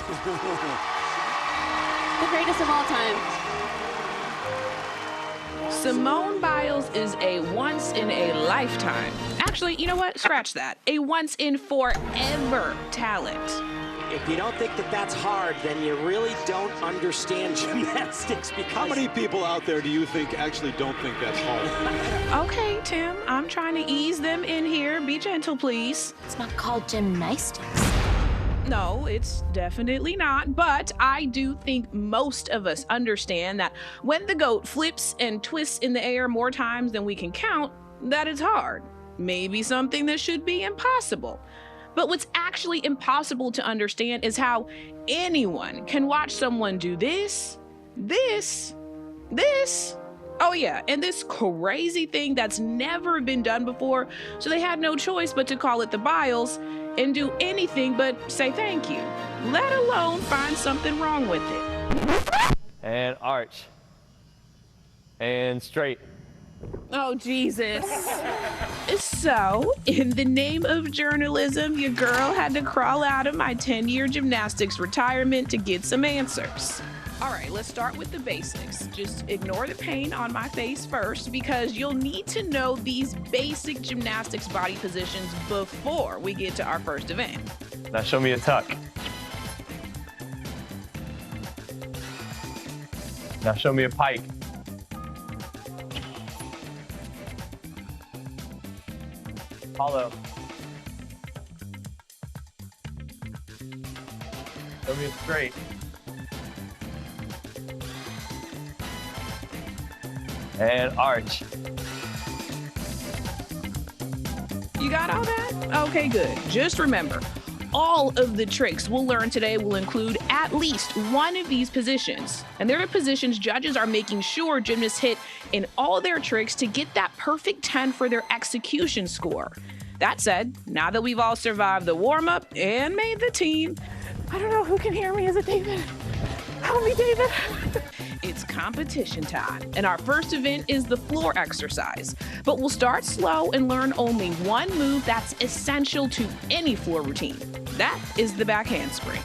The greatest of all time. Simone Biles is a once-in-a-lifetime. Actually, you know what? Scratch that. A once-in-forever talent. If you don't think that that's hard, then you really don't understand gymnastics. Because how many people out there do you think actually don't think that's hard? Okay, Tim, I'm trying to ease them in here. Be gentle, please. It's not called gymnastics. No, it's definitely not, but I do think most of us understand that when the goat flips and twists in the air more times than we can count, that it's hard. Maybe something that should be impossible. But what's actually impossible to understand is how anyone can watch someone do this, oh yeah, and this crazy thing that's never been done before, so they had no choice but to call it the Biles and do anything but say thank you, let alone find something wrong with it. And arch. And straight. Oh, Jesus. So, in the name of journalism, your girl had to crawl out of my 10-year gymnastics retirement to get some answers. All right, let's start with the basics. Just ignore the pain on my face first, because you'll need to know these basic gymnastics body positions before we get to our first event. Now show me a tuck. Now show me a pike. Hollow. Show me a straight. And arch. You got all that? Okay, good. Just remember, all of the tricks we'll learn today will include at least one of these positions. And they're the positions judges are making sure gymnasts hit in all their tricks to get that perfect 10 for their execution score. That said, now that we've all survived the warm-up and made the team, I don't know who can hear me. Is it David? Help me, David. It's competition time, and our first event is the floor exercise. But we'll start slow and learn only one move that's essential to any floor routine. That is the back handspring.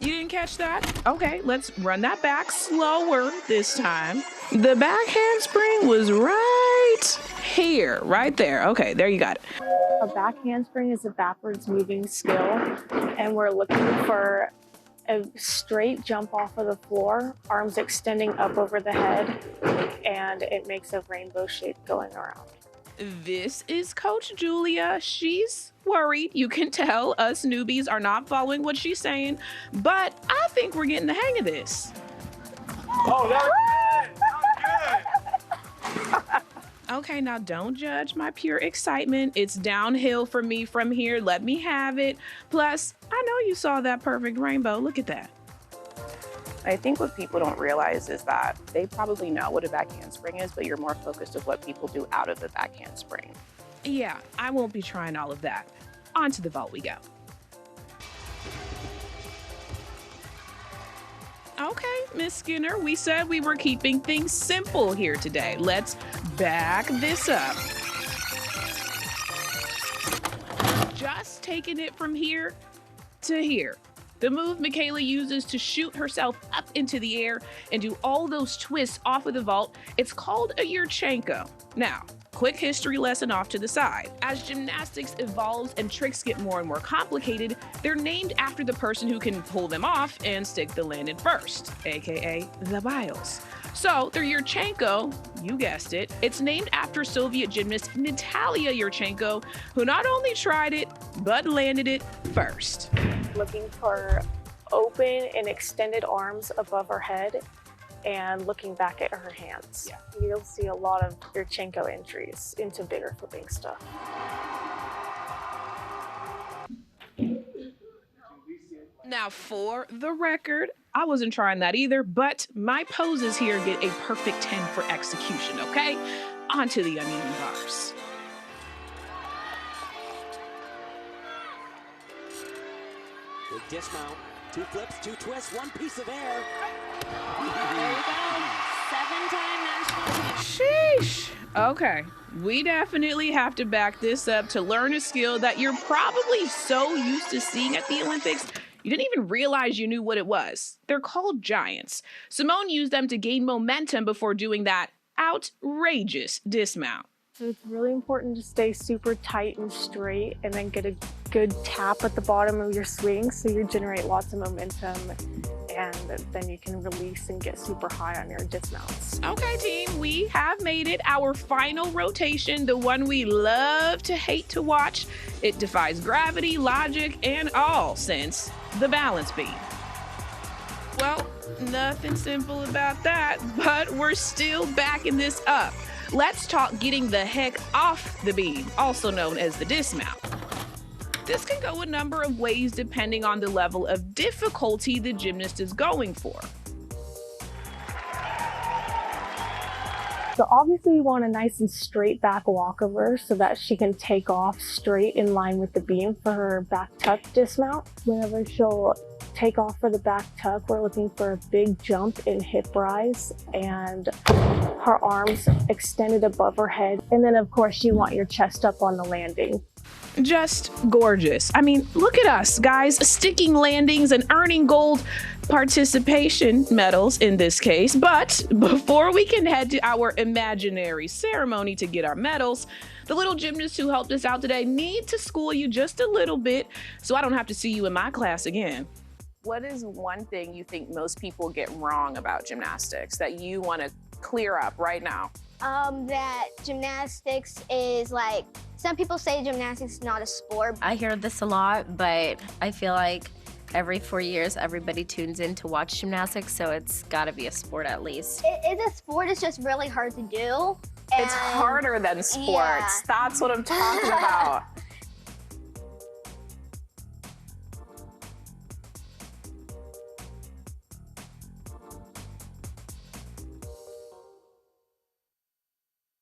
You didn't catch that? Okay, let's run that back slower this time. The back handspring was right here, right there. Okay, there you got it. A back handspring is a backwards moving skill, and we're looking for a straight jump off of the floor, arms extending up over the head, and it makes a rainbow shape going around. This is Coach Julia. She's worried. You can tell us newbies are not following what she's saying, but I think we're getting the hang of this. Oh, that was good. Okay, now don't judge my pure excitement. It's downhill for me from here. Let me have it. Plus, I know you saw that perfect rainbow. Look at that. I think what people don't realize is that they probably know what a back handspring is, but you're more focused on what people do out of the back handspring. Yeah, I won't be trying all of that. On to the vault we go. Okay, Miss Skinner, we said we were keeping things simple here today. Let's back this up. Just taking it from here to here. The move Michaela uses to shoot herself up into the air and do all those twists off of the vault, it's called a Yurchenko. Now, quick history lesson off to the side. As gymnastics evolves and tricks get more and more complicated, they're named after the person who can pull them off and stick the landing first, aka the Biles. So their Yurchenko, you guessed it, it's named after Soviet gymnast Natalia Yurchenko, who not only tried it, but landed it first. Looking for open and extended arms above her head and looking back at her hands. Yeah. You'll see a lot of Yurchenko entries into bigger flipping stuff. Now, for the record, I wasn't trying that either, but my poses here get a perfect 10 for execution, okay? On to the uneven bars. Big dismount, 2 flips, 2 twists, 1 piece of air. There you go. 7-time national champion. Sheesh. Okay, We definitely have to back this up to learn a skill that you're probably so used to seeing at the Olympics, you didn't even realize you knew what it was. They're called giants. Simone used them to gain momentum before doing that outrageous dismount. So it's really important to stay super tight and straight and then get a good tap at the bottom of your swing so you generate lots of momentum, and then you can release and get super high on your dismounts. Okay, team, we have made it. Our final rotation, the one we love to hate to watch. It defies gravity, logic, and all sense, the balance beam. Well, nothing simple about that, but we're still backing this up. Let's talk getting the heck off the beam, also known as the dismount. This can go a number of ways depending on the level of difficulty the gymnast is going for. So obviously you want a nice and straight back walkover so that she can take off straight in line with the beam for her back tuck dismount. Whenever she'll take off for the back tuck, we're looking for a big jump in hip rise and her arms extended above her head. And then of course you want your chest up on the landing. Just gorgeous. I mean, look at us, guys, sticking landings and earning gold participation medals in this case. But before we can head to our imaginary ceremony to get our medals, the little gymnasts who helped us out today need to school you just a little bit so I don't have to see you in my class again. What is one thing you think most people get wrong about gymnastics that you want to clear up right now? That gymnastics is like, some people say gymnastics is not a sport. I hear this a lot, but I feel like every 4 years, everybody tunes in to watch gymnastics, so it's gotta be a sport at least. It is a sport, it's just really hard to do. It's harder than sports. Yeah. That's what I'm talking about.